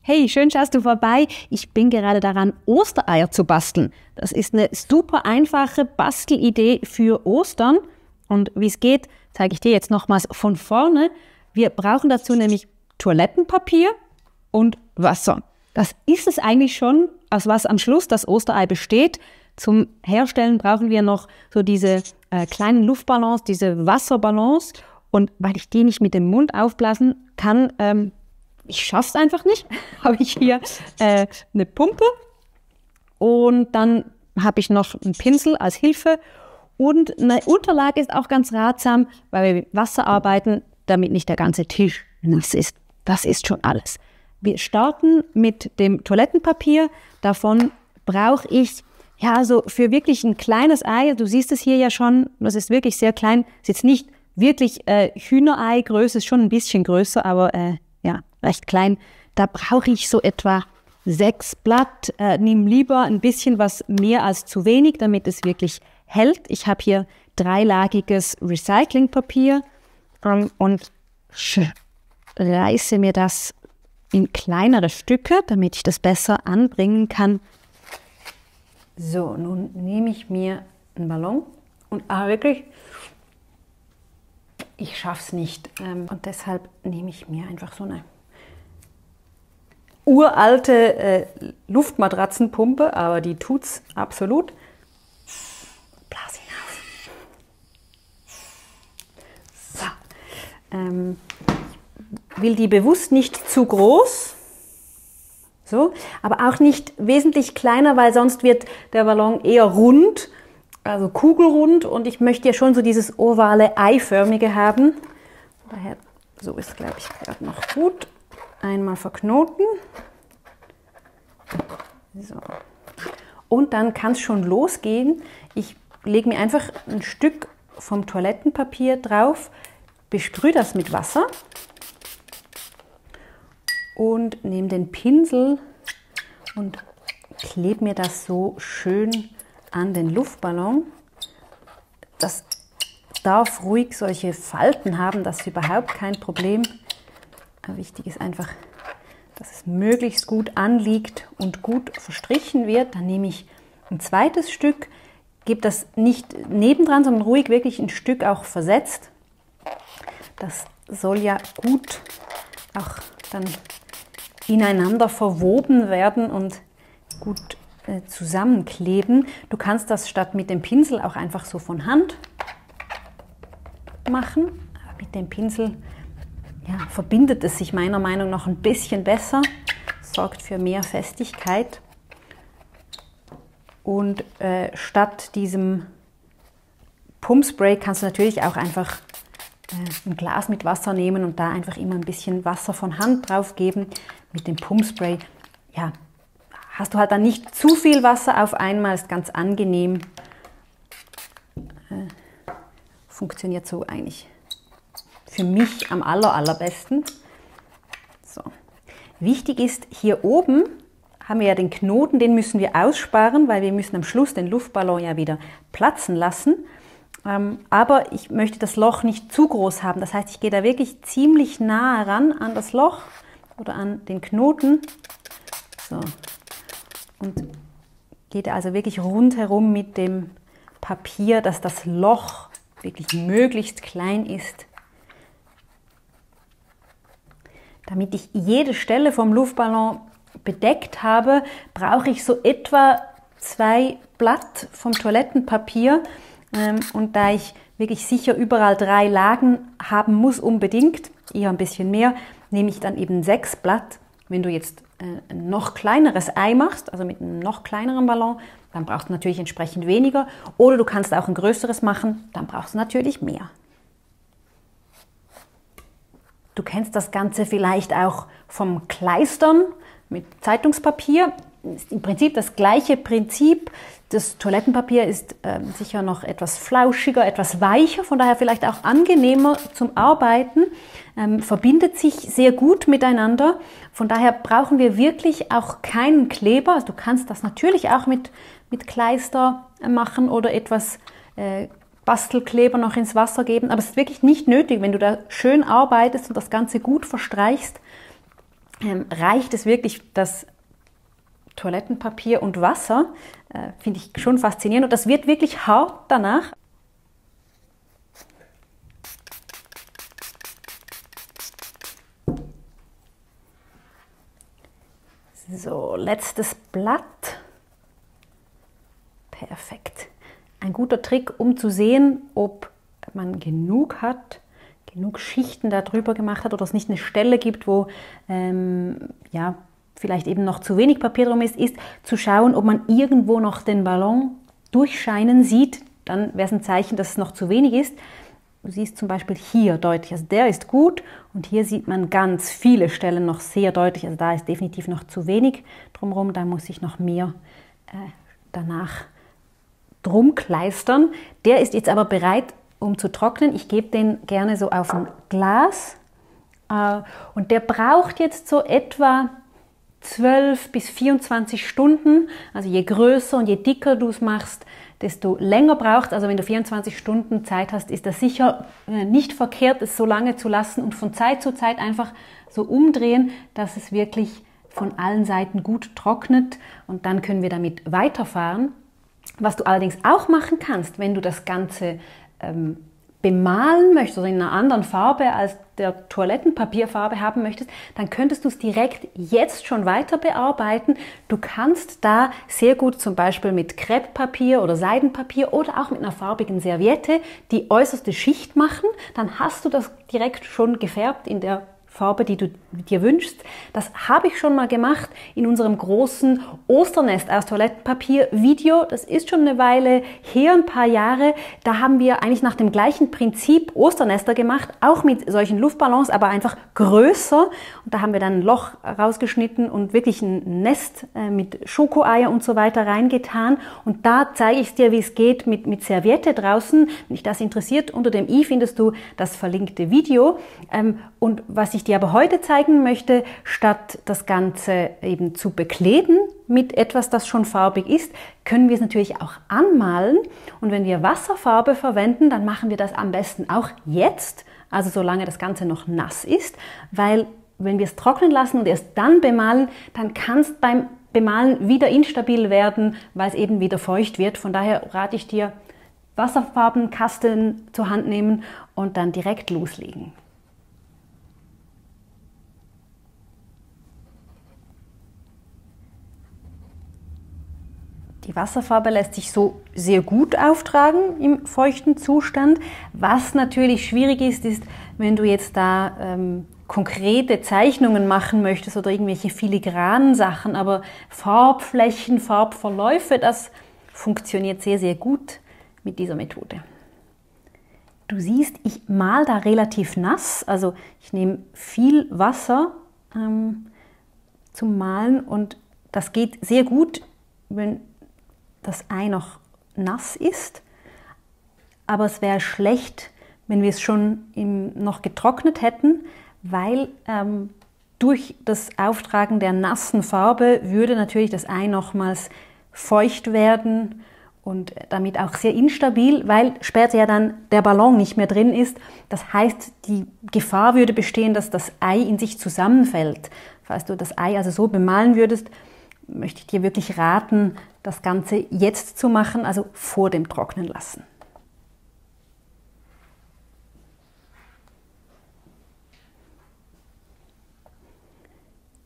Hey, schön schaust du vorbei. Ich bin gerade daran, Ostereier zu basteln. Das ist eine super einfache Bastelidee für Ostern. Und wie es geht, zeige ich dir jetzt nochmals von vorne. Wir brauchen dazu nämlich Toilettenpapier und Wasser. Das ist es eigentlich schon, aus was am Schluss das Osterei besteht. Zum Herstellen brauchen wir noch so diese kleinen Luftballons, diese Wasserballons. Und weil ich die nicht mit dem Mund aufblasen kann, ich schaffe es einfach nicht, habe ich hier eine Pumpe und dann habe ich noch einen Pinsel als Hilfe und eine Unterlage ist auch ganz ratsam, weil wir mit Wasser arbeiten, damit nicht der ganze Tisch nass ist. Das ist schon alles. Wir starten mit dem Toilettenpapier. Davon brauche ich ja so für wirklich ein kleines Ei. Du siehst es hier ja schon, das ist wirklich sehr klein. Ist jetzt nicht wirklich Hühnerei-Größe, ist schon ein bisschen größer, aber ja, recht klein. Da brauche ich so etwa 6 Blatt. Nimm lieber ein bisschen was mehr als zu wenig, damit es wirklich hält. Ich habe hier 3-lagiges Recyclingpapier und reiße mir das in kleinere Stücke, damit ich das besser anbringen kann. So, nun nehme ich mir einen Ballon und wirklich, ich schaffe es nicht und deshalb nehme ich mir einfach so eine uralte Luftmatratzenpumpe, aber die tut's absolut. Blas hinaus. So, ich will die bewusst nicht zu groß, so, aber auch nicht wesentlich kleiner, weil sonst wird der Ballon eher rund. Also kugelrund und ich möchte ja schon so dieses ovale Eiförmige haben. Daher, so ist glaube ich gerade noch gut. Einmal verknoten. So. Und dann kann es schon losgehen. Ich lege mir einfach ein Stück vom Toilettenpapier drauf, besprühe das mit Wasser und nehme den Pinsel und klebe mir das so schön an den Luftballon. Das darf ruhig solche Falten haben, das ist überhaupt kein Problem. Aber wichtig ist einfach, dass es möglichst gut anliegt und gut verstrichen wird. Dann nehme ich ein zweites Stück, gebe das nicht nebendran, sondern ruhig wirklich ein Stück auch versetzt. Das soll ja gut auch dann ineinander verwoben werden und gut zusammenkleben. Du kannst das statt mit dem Pinsel auch einfach so von Hand machen. Aber mit dem Pinsel ja, verbindet es sich meiner Meinung nach ein bisschen besser, sorgt für mehr Festigkeit. Und statt diesem Pumpspray kannst du natürlich auch einfach ein Glas mit Wasser nehmen und da einfach immer ein bisschen Wasser von Hand drauf geben. Mit dem Pumpspray, ja, hast du halt dann nicht zu viel Wasser auf einmal, ist ganz angenehm. Funktioniert so eigentlich für mich am allerbesten. So. Wichtig ist, hier oben haben wir ja den Knoten, den müssen wir aussparen, weil wir müssen am Schluss den Luftballon ja wieder platzen lassen. Aber ich möchte das Loch nicht zu groß haben. Das heißt, ich gehe da wirklich ziemlich nah ran an das Loch oder an den Knoten. So. Und geht also wirklich rundherum mit dem Papier, dass das Loch wirklich möglichst klein ist. Damit ich jede Stelle vom Luftballon bedeckt habe, brauche ich so etwa 2 Blatt vom Toilettenpapier. Und da ich wirklich sicher überall 3 Lagen haben muss, unbedingt, eher ein bisschen mehr, nehme ich dann eben 6 Blatt. Wenn du jetzt ein noch kleineres Ei machst, also mit einem noch kleineren Ballon, dann brauchst du natürlich entsprechend weniger. Oder du kannst auch ein größeres machen, dann brauchst du natürlich mehr. Du kennst das Ganze vielleicht auch vom Kleistern mit Zeitungspapier. Ist im Prinzip das gleiche Prinzip. Das Toilettenpapier ist sicher noch etwas flauschiger, etwas weicher, von daher vielleicht auch angenehmer zum Arbeiten, verbindet sich sehr gut miteinander. Von daher brauchen wir wirklich auch keinen Kleber. Also du kannst das natürlich auch mit Kleister machen oder etwas Bastelkleber noch ins Wasser geben, aber es ist wirklich nicht nötig, wenn du da schön arbeitest und das Ganze gut verstreichst, reicht es wirklich, das Toilettenpapier und Wasser, finde ich schon faszinierend. Und das wird wirklich hart danach. So, letztes Blatt. Perfekt. Ein guter Trick, um zu sehen, ob man genug hat, genug Schichten da drüber gemacht hat oder es nicht eine Stelle gibt, wo ja, vielleicht eben noch zu wenig Papier drum ist, ist zu schauen, ob man irgendwo noch den Ballon durchscheinen sieht. Dann wäre es ein Zeichen, dass es noch zu wenig ist. Du siehst zum Beispiel hier deutlich, also der ist gut und hier sieht man ganz viele Stellen noch sehr deutlich, also da ist definitiv noch zu wenig drumherum, da muss ich noch mehr danach drum kleistern. Der ist jetzt aber bereit, um zu trocknen. Ich gebe den gerne so auf ein Glas und der braucht jetzt so etwa 12 bis 24 Stunden, also je größer und je dicker du es machst, desto länger braucht. Also wenn du 24 Stunden Zeit hast, ist das sicher nicht verkehrt, es so lange zu lassen und von Zeit zu Zeit einfach so umdrehen, dass es wirklich von allen Seiten gut trocknet und dann können wir damit weiterfahren. Was du allerdings auch machen kannst, wenn du das Ganze bemalen möchtest oder in einer anderen Farbe als der Toilettenpapierfarbe haben möchtest, dann könntest du es direkt jetzt schon weiter bearbeiten. Du kannst da sehr gut zum Beispiel mit Krepppapier oder Seidenpapier oder auch mit einer farbigen Serviette die äußerste Schicht machen. Dann hast du das direkt schon gefärbt in der Farbe, die du dir wünschst. Das habe ich schon mal gemacht in unserem großen Osternest aus Toilettenpapier Video. Das ist schon eine Weile her, ein paar Jahre. Da haben wir eigentlich nach dem gleichen Prinzip Osternester gemacht, auch mit solchen Luftballons, aber einfach größer. Und da haben wir dann ein Loch rausgeschnitten und wirklich ein Nest mit Schokoeier und so weiter reingetan. Und da zeige ich dir, wie es geht mit Serviette draußen. Wenn dich das interessiert, unter dem i findest du das verlinkte Video. Und was ich dir aber heute zeigen möchte, statt das Ganze eben zu bekleben mit etwas, das schon farbig ist, können wir es natürlich auch anmalen. Und wenn wir Wasserfarbe verwenden, dann machen wir das am besten auch jetzt, also solange das Ganze noch nass ist, weil wenn wir es trocknen lassen und erst dann bemalen, dann kann es beim Bemalen wieder instabil werden, weil es eben wieder feucht wird. Von daher rate ich dir, Wasserfarbenkasten zur Hand nehmen und dann direkt loslegen. Die Wasserfarbe lässt sich so sehr gut auftragen im feuchten Zustand. Was natürlich schwierig ist, ist, wenn du jetzt da konkrete Zeichnungen machen möchtest oder irgendwelche filigranen Sachen, aber Farbflächen, Farbverläufe, das funktioniert sehr, sehr gut mit dieser Methode. Du siehst, ich male da relativ nass, also ich nehme viel Wasser zum Malen und das geht sehr gut, wenn das Ei noch nass ist, aber es wäre schlecht, wenn wir es schon noch getrocknet hätten, weil durch das Auftragen der nassen Farbe würde natürlich das Ei nochmals feucht werden und damit auch sehr instabil, weil später ja dann der Ballon nicht mehr drin ist. Das heißt, die Gefahr würde bestehen, dass das Ei in sich zusammenfällt. Falls du das Ei also so bemalen würdest, möchte ich dir wirklich raten, das Ganze jetzt zu machen, also vor dem Trocknen lassen.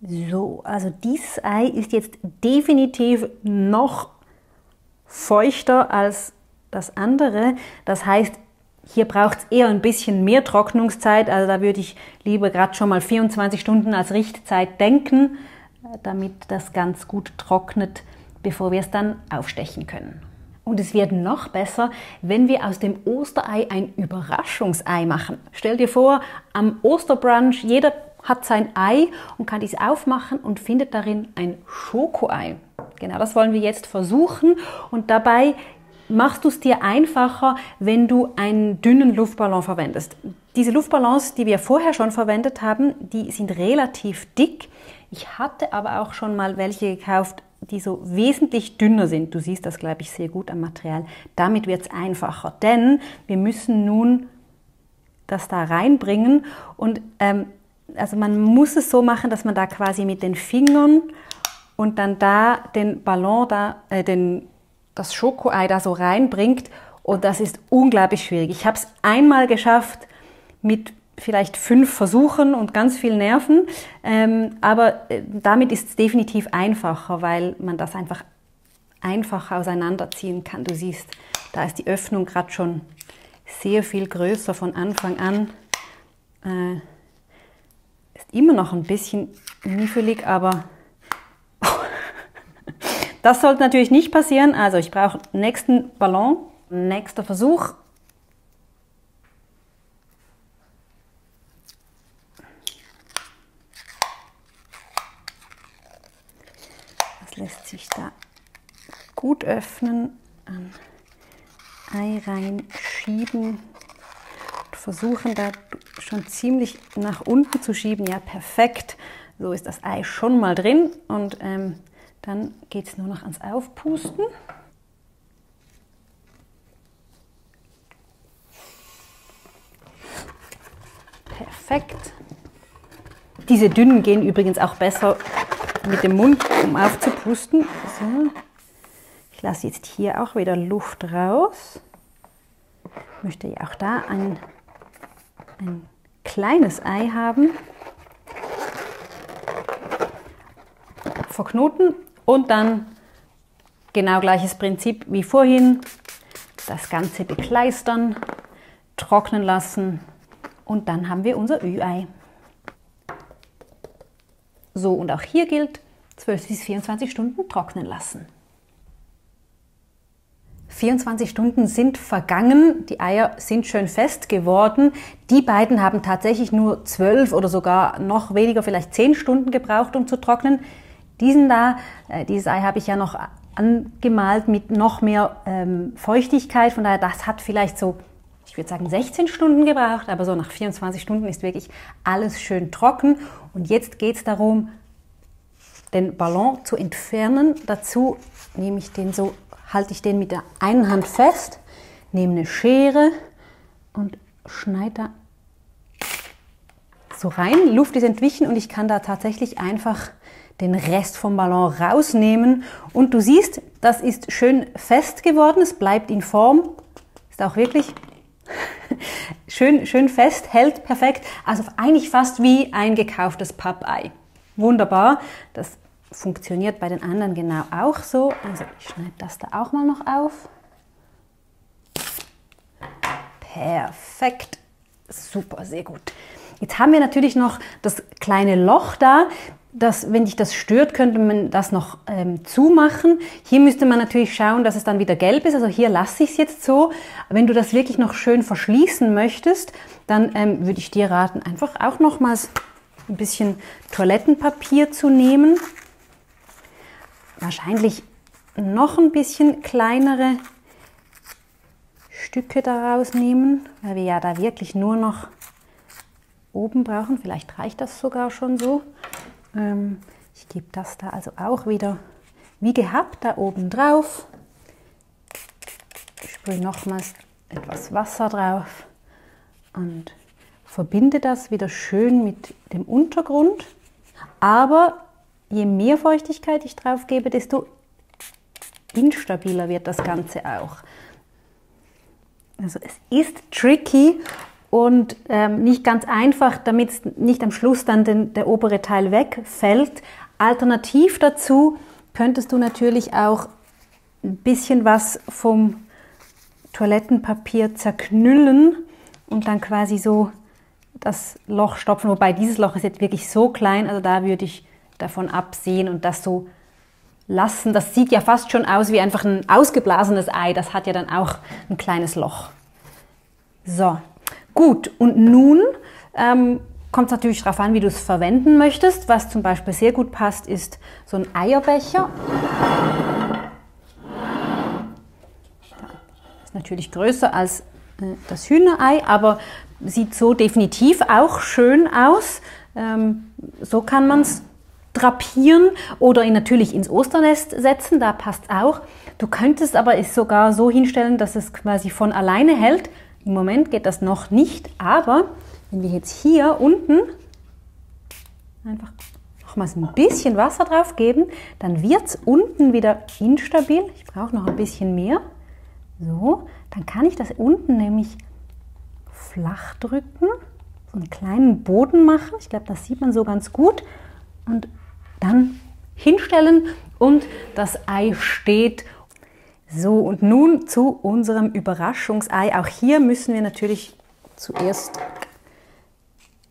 So, also dieses Ei ist jetzt definitiv noch feuchter als das andere. Das heißt, hier braucht es eher ein bisschen mehr Trocknungszeit. Also da würde ich lieber gerade schon mal 24 Stunden als Richtzeit denken, damit das ganz gut trocknet, bevor wir es dann aufstechen können. Und es wird noch besser, wenn wir aus dem Osterei ein Überraschungsei machen. Stell dir vor, am Osterbrunch, jeder hat sein Ei und kann dies aufmachen und findet darin ein Schokoei. Genau das wollen wir jetzt versuchen und dabei machst du es dir einfacher, wenn du einen dünnen Luftballon verwendest. Diese Luftballons, die wir vorher schon verwendet haben, die sind relativ dick. Ich hatte aber auch schon mal welche gekauft, die so wesentlich dünner sind. Du siehst das, glaube ich, sehr gut am Material. Damit wird es einfacher, denn wir müssen nun das da reinbringen und also man muss es so machen, dass man da quasi mit den Fingern und dann da den Ballon, das Schokoei da so reinbringt. Und das ist unglaublich schwierig. Ich habe es einmal geschafft mit vielleicht 5 Versuchen und ganz viel Nerven, aber damit ist es definitiv einfacher, weil man das einfach einfacher auseinanderziehen kann. Du siehst, da ist die Öffnung gerade schon sehr viel größer von Anfang an. Ist immer noch ein bisschen niffelig, aber das sollte natürlich nicht passieren. Also ich brauche den nächsten Ballon. Nächster Versuch. Das lässt sich da gut öffnen. Ein Ei reinschieben und versuchen da schon ziemlich nach unten zu schieben. Ja, perfekt. So ist das Ei schon mal drin und dann geht es nur noch ans Aufpusten. Perfekt. Diese dünnen gehen übrigens auch besser mit dem Mund, um aufzupusten. So. Ich lasse jetzt hier auch wieder Luft raus. Ich möchte ja auch da ein kleines Ei haben. Verknoten und dann genau gleiches Prinzip wie vorhin. Das Ganze bekleistern, trocknen lassen und dann haben wir unser Ü-Ei. So, und auch hier gilt 12 bis 24 Stunden trocknen lassen. 24 Stunden sind vergangen, die Eier sind schön fest geworden. Die beiden haben tatsächlich nur 12 oder sogar noch weniger, vielleicht 10 Stunden gebraucht, um zu trocknen. Dieses Ei habe ich ja noch angemalt mit noch mehr Feuchtigkeit, von daher das hat vielleicht so, ich würde sagen 16 Stunden gebraucht, aber so nach 24 Stunden ist wirklich alles schön trocken. Und jetzt geht es darum, den Ballon zu entfernen. Dazu nehme ich den so, halte ich den mit der einen Hand fest, nehme eine Schere und schneide da so rein. Die Luft ist entwichen und ich kann da tatsächlich einfach den Rest vom Ballon rausnehmen. Und du siehst, das ist schön fest geworden, es bleibt in Form, ist auch wirklich schön fest, hält perfekt, also eigentlich fast wie ein gekauftes Pappei. Wunderbar, das funktioniert bei den anderen genau auch so. Also ich schneide das da auch mal noch auf. Perfekt, super, sehr gut. Jetzt haben wir natürlich noch das kleine Loch da. Wenn dich das stört, könnte man das noch zumachen. Hier müsste man natürlich schauen, dass es dann wieder gelb ist. Also hier lasse ich es jetzt so. Wenn du das wirklich noch schön verschließen möchtest, dann würde ich dir raten, einfach auch nochmals ein bisschen Toilettenpapier zu nehmen. Wahrscheinlich noch ein bisschen kleinere Stücke daraus nehmen, weil wir ja da wirklich nur noch oben brauchen. Vielleicht reicht das sogar schon so. Ich gebe das da also auch wieder wie gehabt da oben drauf. Sprühe nochmals etwas Wasser drauf und verbinde das wieder schön mit dem Untergrund. Aber je mehr Feuchtigkeit ich drauf gebe, desto instabiler wird das Ganze auch. Also es ist tricky und nicht ganz einfach, damit es nicht am Schluss dann der obere Teil wegfällt. Alternativ dazu könntest du natürlich auch ein bisschen was vom Toilettenpapier zerknüllen und dann quasi so das Loch stopfen. Wobei dieses Loch ist jetzt wirklich so klein, also da würde ich davon absehen und das so lassen. Das sieht ja fast schon aus wie einfach ein ausgeblasenes Ei. Das hat ja dann auch ein kleines Loch. So. Gut, und nun kommt es natürlich darauf an, wie du es verwenden möchtest. Was zum Beispiel sehr gut passt, ist so ein Eierbecher. Ist natürlich größer als das Hühnerei, aber sieht so definitiv auch schön aus. So kann man es drapieren oder ihn natürlich ins Osternest setzen, da passt es auch. Du könntest aber es sogar so hinstellen, dass es quasi von alleine hält. Im Moment geht das noch nicht, aber wenn wir jetzt hier unten einfach nochmals ein bisschen Wasser drauf geben. Dann wird es unten wieder instabil. Ich brauche noch ein bisschen mehr. So, dann kann ich das unten nämlich flach drücken, so einen kleinen Boden machen. Ich glaube, das sieht man so ganz gut. Und dann hinstellen und das Ei steht. So, und nun zu unserem Überraschungsei. Auch hier müssen wir natürlich zuerst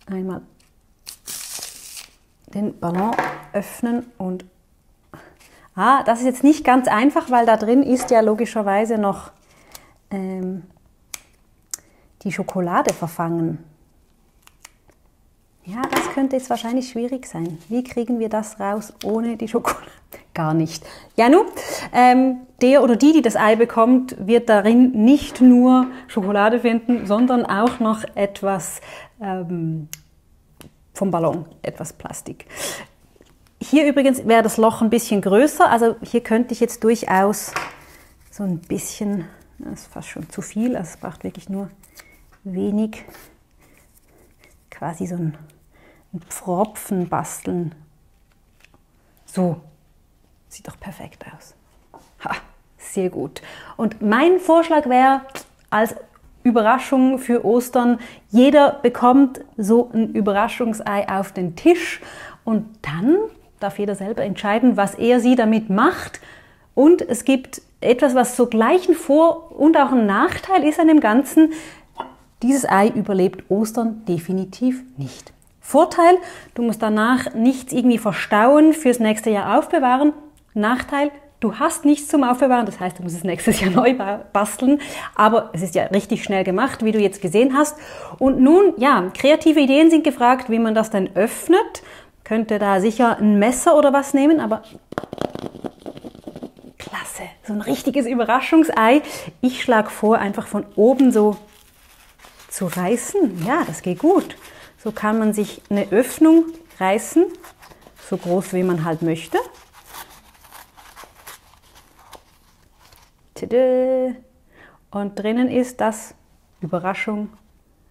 einmal den Ballon öffnen und das ist jetzt nicht ganz einfach, weil da drin ist ja logischerweise noch die Schokolade verfangen. Ja, das könnte jetzt wahrscheinlich schwierig sein. Wie kriegen wir das raus ohne die Schokolade? Gar nicht. Ja, nun, der oder die das Ei bekommt, wird darin nicht nur Schokolade finden, sondern auch noch etwas vom Ballon, etwas Plastik. Hier übrigens wäre das Loch ein bisschen größer, also hier könnte ich jetzt durchaus so ein bisschen, das ist fast schon zu viel, also es braucht wirklich nur wenig, quasi so ein Pfropfen basteln. So, sieht doch perfekt aus. Ha, sehr gut. Und mein Vorschlag wäre, als Überraschung für Ostern, jeder bekommt so ein Überraschungsei auf den Tisch und dann darf jeder selber entscheiden, was er sie damit macht. Und es gibt etwas, was so gleich ein Vor- und auch ein Nachteil ist an dem Ganzen. Dieses Ei überlebt Ostern definitiv nicht. Vorteil, du musst danach nichts irgendwie verstauen, fürs nächste Jahr aufbewahren. Nachteil, du hast nichts zum Aufbewahren, das heißt, du musst es nächstes Jahr neu basteln. Aber es ist ja richtig schnell gemacht, wie du jetzt gesehen hast. Und nun, ja, kreative Ideen sind gefragt, wie man das denn öffnet. Könnte da sicher ein Messer oder was nehmen, aber klasse, so ein richtiges Überraschungsei. Ich schlage vor, einfach von oben so zu reißen. Ja, das geht gut. So kann man sich eine Öffnung reißen, so groß wie man halt möchte. Tada. Und drinnen ist das, Überraschung,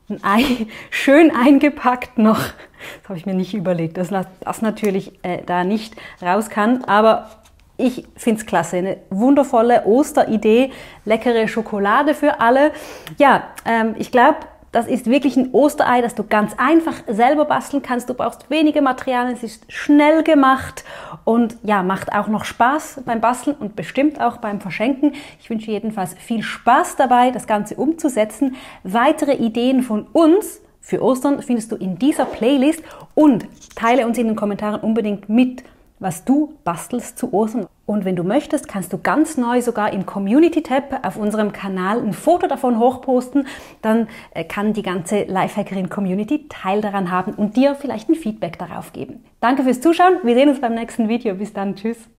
ein Ei, schön eingepackt noch. Das habe ich mir nicht überlegt, dass das natürlich da nicht raus kann, aber ich finde es klasse, eine wundervolle Osteridee, leckere Schokolade für alle. Ja, ich glaube, das ist wirklich ein Osterei, das du ganz einfach selber basteln kannst. Du brauchst wenige Materialien, es ist schnell gemacht und ja, macht auch noch Spaß beim Basteln und bestimmt auch beim Verschenken. Ich wünsche jedenfalls viel Spaß dabei, das Ganze umzusetzen. Weitere Ideen von uns für Ostern findest du in dieser Playlist und teile uns in den Kommentaren unbedingt mit, was du bastelst zu Ostern. Und wenn du möchtest, kannst du ganz neu sogar im Community-Tab auf unserem Kanal ein Foto davon hochposten. Dann kann die ganze Lifehackerin-Community Teil daran haben und dir vielleicht ein Feedback darauf geben. Danke fürs Zuschauen. Wir sehen uns beim nächsten Video. Bis dann. Tschüss.